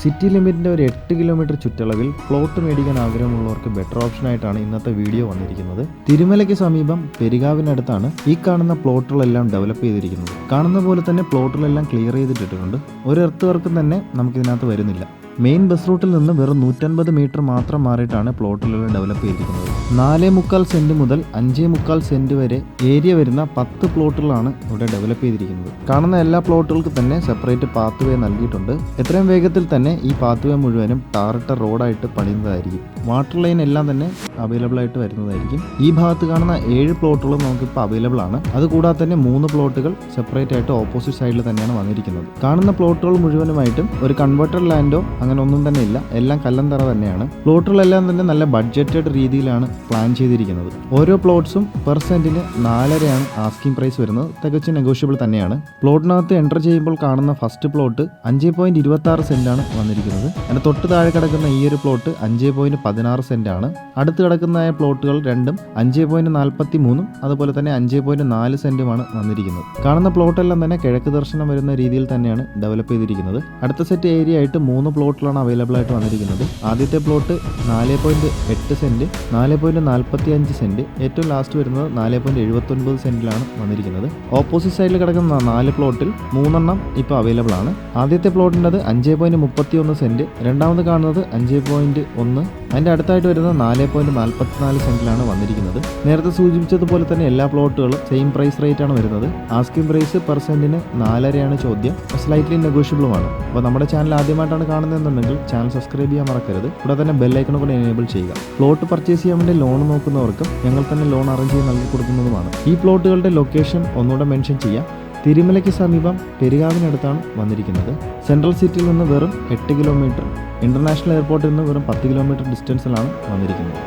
City ലിമിറ്റിൻ്റെ ഒരു 8 kilometre ചുറ്റളവിൽ plot മേടിക്കാൻ ആഗ്രഹമുള്ളവർക്ക് ബെറ്റർ ഓപ്ഷനായിട്ടാണ് ഇന്നത്തെ വീഡിയോ വന്നിരിക്കുന്നത്. തിരുമലയ്ക്ക് സമീപം പെരികാവിനടുത്താണ് ഈ കാണുന്ന പ്ലോട്ടുകളെല്ലാം ഡെവലപ്പ് ചെയ്തിരിക്കുന്നത്. കാണുന്ന പോലെ തന്നെ പ്ലോട്ടുകളെല്ലാം ക്ലിയർ ചെയ്തിട്ടിട്ടുണ്ട്. ഒരു എർത്ത് വർക്കും തന്നെ നമുക്കിതിനകത്ത് വരുന്നില്ല. മെയിൻ ബസ് റൂട്ടിൽ നിന്ന് വെറും 150 മീറ്റർ മാത്രം മാറിയിട്ടാണ് പ്ലോട്ടുകളെല്ലാം ഡെവലപ്പ് ചെയ്തിരിക്കുന്നത്. 4.25 സെന്റ് മുതൽ 5.25 സെന്റ് വരെ ഏരിയ വരുന്ന 10 പ്ലോട്ടുകളാണ് ഇവിടെ ഡെവലപ്പ് ചെയ്തിരിക്കുന്നത്. കാണുന്ന എല്ലാ പ്ലോട്ടുകൾക്കും തന്നെ സെപ്പറേറ്റ് പാത്ത് വേ നൽകിയിട്ടുണ്ട്. എത്രയും വേഗത്തിൽ തന്നെ ഈ പാത്ത് വേ മുഴുവനും ടാറിട്ട റോഡായിട്ട് പണിയുന്നതായിരിക്കും. വാട്ടർ ലൈൻ എല്ലാം തന്നെ അവൈലബിൾ ആയിട്ട് വരുന്നതായിരിക്കും. ഈ ഭാഗത്ത് കാണുന്ന 7 പ്ലോട്ടുകളും നമുക്കിപ്പോൾ അവൈലബിൾ ആണ്. അതുകൂടാതെ തന്നെ 3 പ്ലോട്ടുകൾ സെപ്പറേറ്റ് ആയിട്ട് ഓപ്പോസിറ്റ് സൈഡിൽ തന്നെയാണ് വന്നിരിക്കുന്നത്. കാണുന്ന പ്ലോട്ടുകൾ മുഴുവനുമായിട്ടും ഒരു കൺവേർട്ടഡ് ലാൻഡോ അങ്ങനെ ഒന്നും തന്നെ ഇല്ല. എല്ലാം കല്ലന്തറ തന്നെയാണ്. പ്ലോട്ടുകളെല്ലാം തന്നെ നല്ല ബഡ്ജറ്റഡ് രീതിയിലാണ് പ്ലാൻ ചെയ്തിരിക്കുന്നത്. ഓരോ പ്ലോട്ട്സും പെർ സെന്റിന് 4.5 ആസ്കിംഗ് പ്രൈസ് വരുന്നത്. തികച്ചും നെഗോഷ്യബിൾ തന്നെയാണ്. പ്ലോട്ടിനകത്ത് എൻ്റർ ചെയ്യുമ്പോൾ കാണുന്ന ഫസ്റ്റ് പ്ലോട്ട് 5.26 സെന്റാണ് വന്നിരിക്കുന്നത്. അതിന് തൊട്ട് താഴെ കിടക്കുന്ന ഈ ഒരു പ്ലോട്ട് 5.16 സെന്റാണ്. അടുത്ത് കിടക്കുന്ന പ്ലോട്ടുകൾ രണ്ടും 5.43 അതുപോലെ തന്നെ 5.4 സെന്റുമാണ് വന്നിരിക്കുന്നത്. കാണുന്ന പ്ലോട്ടെല്ലാം തന്നെ കിഴക്ക് ദർശനം വരുന്ന രീതിയിൽ തന്നെയാണ് ഡെവലപ്പ് ചെയ്തിരിക്കുന്നത്. അടുത്ത സെറ്റ് ഏരിയ ആയിട്ട് 3 പ്ലോട്ടുകളാണ് അവൈലബിൾ ആയിട്ട് വന്നിരിക്കുന്നത്. ആദ്യത്തെ പ്ലോട്ട് 4.8 സെന്റ്, 4.45 സെന്റ്, ഏറ്റവും ലാസ്റ്റ് വരുന്നത് 4.79 സെന്റിലാണ് വന്നിരിക്കുന്നത്. ഓപ്പോസിറ്റ് സൈഡിൽ കിടക്കുന്ന 4 പ്ലോട്ടിൽ 3 ഇപ്പോൾ അവൈലബിൾ ആണ്. ആദ്യത്തെ പ്ലോട്ടിൻ്റെ 5.31 സെന്റ്, രണ്ടാമത് കാണുന്നത് 5.1, അതിൻ്റെ അടുത്തായിട്ട് വരുന്നത് 4.44 സെന്റിലാണ് വന്നിരിക്കുന്നത്. നേരത്തെ സൂചിപ്പിച്ചതുപോലെ തന്നെ എല്ലാ പ്ലോട്ടുകളും സെയിം പ്രൈസ് റേറ്റ് ആണ് വരുന്നത്. ആസ്കിംഗ് പ്രൈസ് പെർ സെന്റിന് 4.5 ചോദ്യം, സ്ലൈറ്റ്ലി നെഗോഷ്യബിളുമാണ്. അപ്പോൾ നമ്മുടെ ചാനൽ ആദ്യമായിട്ടാണ് കാണുന്നതെന്നുണ്ടെങ്കിൽ ചാനൽ സബ്സ്ക്രൈബ് ചെയ്യാൻ മറക്കരുത്. ഇവിടെ തന്നെ ബെല്ലൈക്കൺ കൂടെ എനേബിൾ ചെയ്യുക. പ്ലോട്ട് പർച്ചേസ് ചെയ്യാൻ വേണ്ടി ലോൺ നോക്കുന്നവർക്കും ഞങ്ങൾ തന്നെ ലോൺ അറേഞ്ച് ചെയ്ത് നൽകി കൊടുക്കുന്നതുമാണ്. ഈ പ്ലോട്ടുകളുടെ ലൊക്കേഷൻ ഒന്നുകൂടെ മെൻഷൻ ചെയ്യാം. തിരുമലയ്ക്ക് സമീപം പെരികാവിനടുത്താണ് വന്നിരിക്കുന്നത്. സെൻട്രൽ സിറ്റിയിൽ നിന്ന് വെറും 8 കിലോമീറ്റർ, ഇന്റർനാഷണൽ എയർപോർട്ടിൽ നിന്ന് വെറും 10 കിലോമീറ്റർ ഡിസ്റ്റൻസിലാണ് വന്നിരിക്കുന്നത്.